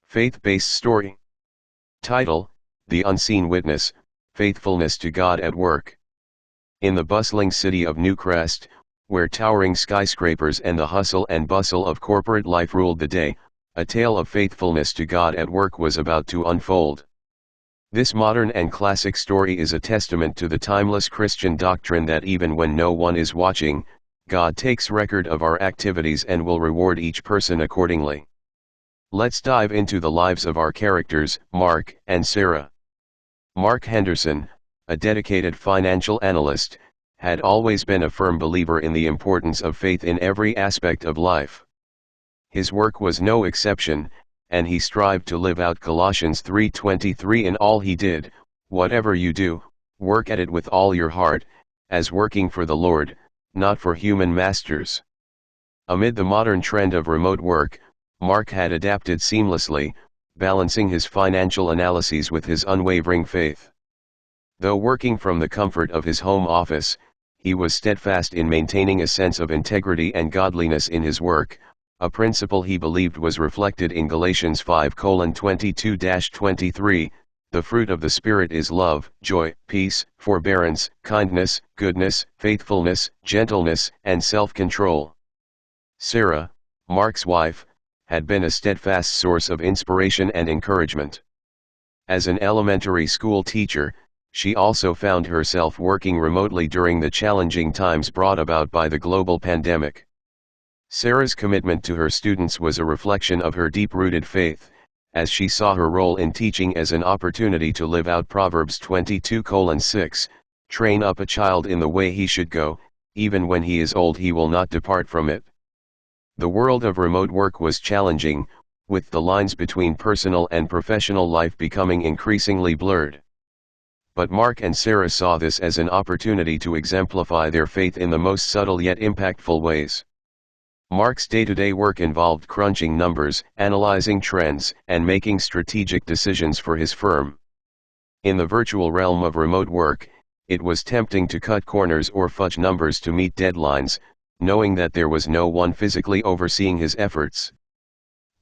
Faith-based story. Title: The Unseen Witness, Faithfulness to God at Work. In the bustling city of Newcrest, where towering skyscrapers and the hustle and bustle of corporate life ruled the day, a tale of faithfulness to God at work was about to unfold. This modern and classic story is a testament to the timeless Christian doctrine that even when no one is watching, God takes record of our activities and will reward each person accordingly. Let's dive into the lives of our characters, Mark and Sarah. Mark Henderson, a dedicated financial analyst, had always been a firm believer in the importance of faith in every aspect of life. His work was no exception, and he strived to live out Colossians 3:23 in all he did. Whatever you do, work at it with all your heart, as working for the Lord, not for human masters. Amid the modern trend of remote work, Mark had adapted seamlessly, balancing his financial analyses with his unwavering faith. Though working from the comfort of his home office, he was steadfast in maintaining a sense of integrity and godliness in his work, a principle he believed was reflected in Galatians 5:22-23, "The fruit of the Spirit is love, joy, peace, forbearance, kindness, goodness, faithfulness, gentleness, and self-control." Sarah, Mark's wife, had been a steadfast source of inspiration and encouragement. As an elementary school teacher, she also found herself working remotely during the challenging times brought about by the global pandemic. Sarah's commitment to her students was a reflection of her deep-rooted faith, as she saw her role in teaching as an opportunity to live out Proverbs 22:6, "Train up a child in the way he should go, even when he is old he will not depart from it." The world of remote work was challenging, with the lines between personal and professional life becoming increasingly blurred. But Mark and Sarah saw this as an opportunity to exemplify their faith in the most subtle yet impactful ways. Mark's day-to-day work involved crunching numbers, analyzing trends, and making strategic decisions for his firm. In the virtual realm of remote work, it was tempting to cut corners or fudge numbers to meet deadlines, knowing that there was no one physically overseeing his efforts.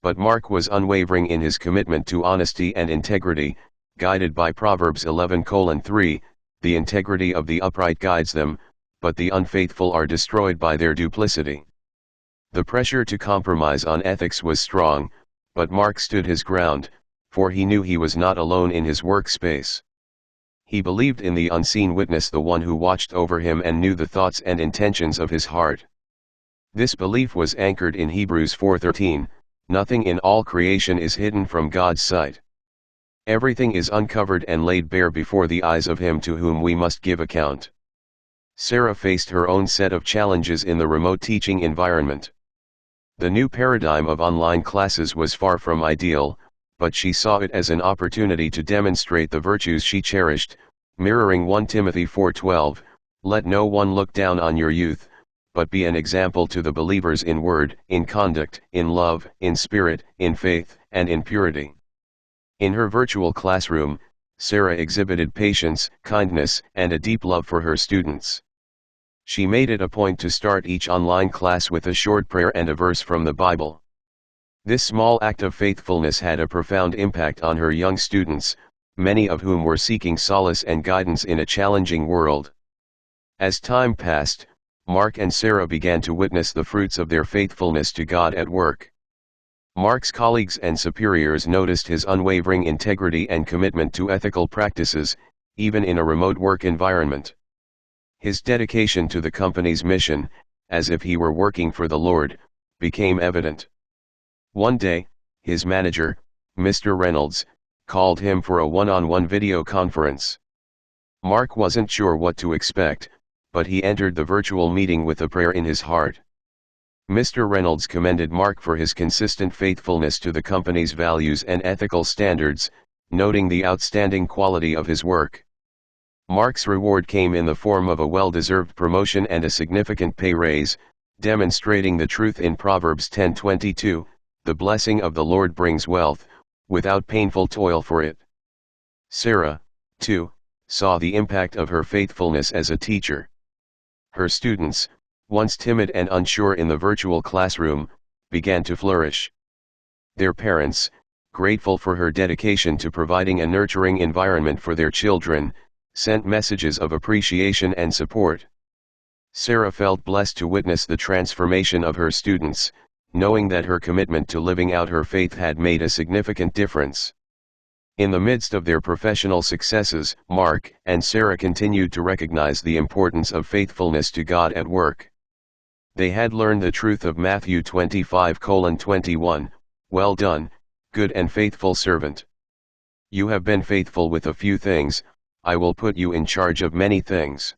But Mark was unwavering in his commitment to honesty and integrity, guided by Proverbs 11:3, "The integrity of the upright guides them, but the unfaithful are destroyed by their duplicity." The pressure to compromise on ethics was strong, but Mark stood his ground, for he knew he was not alone in his workspace. He believed in the unseen witness, the one who watched over him and knew the thoughts and intentions of his heart. This belief was anchored in Hebrews 4:13, "Nothing in all creation is hidden from God's sight. Everything is uncovered and laid bare before the eyes of him to whom we must give account." Sarah faced her own set of challenges in the remote teaching environment. The new paradigm of online classes was far from ideal, but she saw it as an opportunity to demonstrate the virtues she cherished, mirroring 1 Timothy 4:12, "Let no one look down on your youth, but be an example to the believers in word, in conduct, in love, in spirit, in faith, and in purity." In her virtual classroom, Sarah exhibited patience, kindness, and a deep love for her students. She made it a point to start each online class with a short prayer and a verse from the Bible. This small act of faithfulness had a profound impact on her young students, many of whom were seeking solace and guidance in a challenging world. As time passed, Mark and Sarah began to witness the fruits of their faithfulness to God at work. Mark's colleagues and superiors noticed his unwavering integrity and commitment to ethical practices, even in a remote work environment. His dedication to the company's mission, as if he were working for the Lord, became evident. One day, his manager, Mr. Reynolds, called him for a one-on-one video conference. Mark wasn't sure what to expect, but he entered the virtual meeting with a prayer in his heart. Mr. Reynolds commended Mark for his consistent faithfulness to the company's values and ethical standards, noting the outstanding quality of his work. Mark's reward came in the form of a well-deserved promotion and a significant pay raise, demonstrating the truth in Proverbs 10:22, "The blessing of the Lord brings wealth, without painful toil for it." Sarah, too, saw the impact of her faithfulness as a teacher. Her students, once timid and unsure in the virtual classroom, began to flourish. Their parents, grateful for her dedication to providing a nurturing environment for their children, sent messages of appreciation and support. Sarah felt blessed to witness the transformation of her students, knowing that her commitment to living out her faith had made a significant difference. In the midst of their professional successes, Mark and Sarah continued to recognize the importance of faithfulness to God at work. They had learned the truth of Matthew 25:21, "Well done, good and faithful servant. You have been faithful with a few things, I will put you in charge of many things."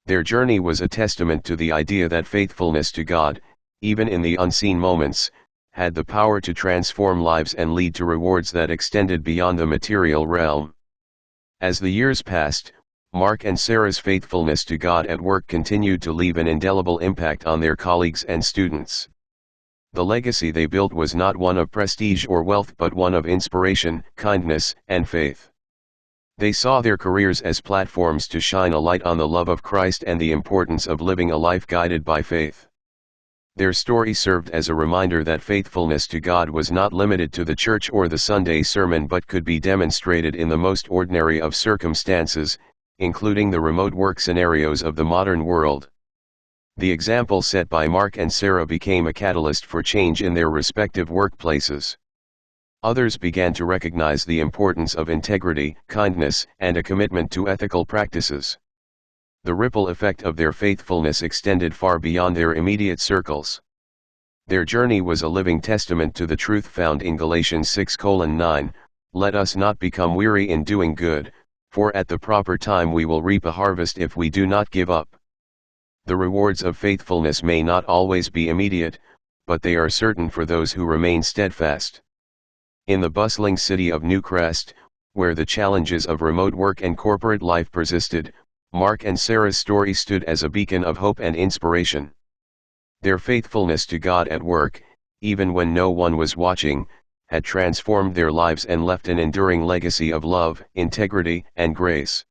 Their journey was a testament to the idea that faithfulness to God, even in the unseen moments, had the power to transform lives and lead to rewards that extended beyond the material realm. As the years passed, Mark and Sarah's faithfulness to God at work continued to leave an indelible impact on their colleagues and students. The legacy they built was not one of prestige or wealth but one of inspiration, kindness, and faith. They saw their careers as platforms to shine a light on the love of Christ and the importance of living a life guided by faith. Their story served as a reminder that faithfulness to God was not limited to the church or the Sunday sermon but could be demonstrated in the most ordinary of circumstances, including the remote work scenarios of the modern world. The example set by Mark and Sarah became a catalyst for change in their respective workplaces. Others began to recognize the importance of integrity, kindness, and a commitment to ethical practices. The ripple effect of their faithfulness extended far beyond their immediate circles. Their journey was a living testament to the truth found in Galatians 6:9, "Let us not become weary in doing good, for at the proper time we will reap a harvest if we do not give up." The rewards of faithfulness may not always be immediate, but they are certain for those who remain steadfast. In the bustling city of Newcrest, where the challenges of remote work and corporate life persisted, Mark and Sarah's story stood as a beacon of hope and inspiration. Their faithfulness to God at work, even when no one was watching, had transformed their lives and left an enduring legacy of love, integrity, and grace.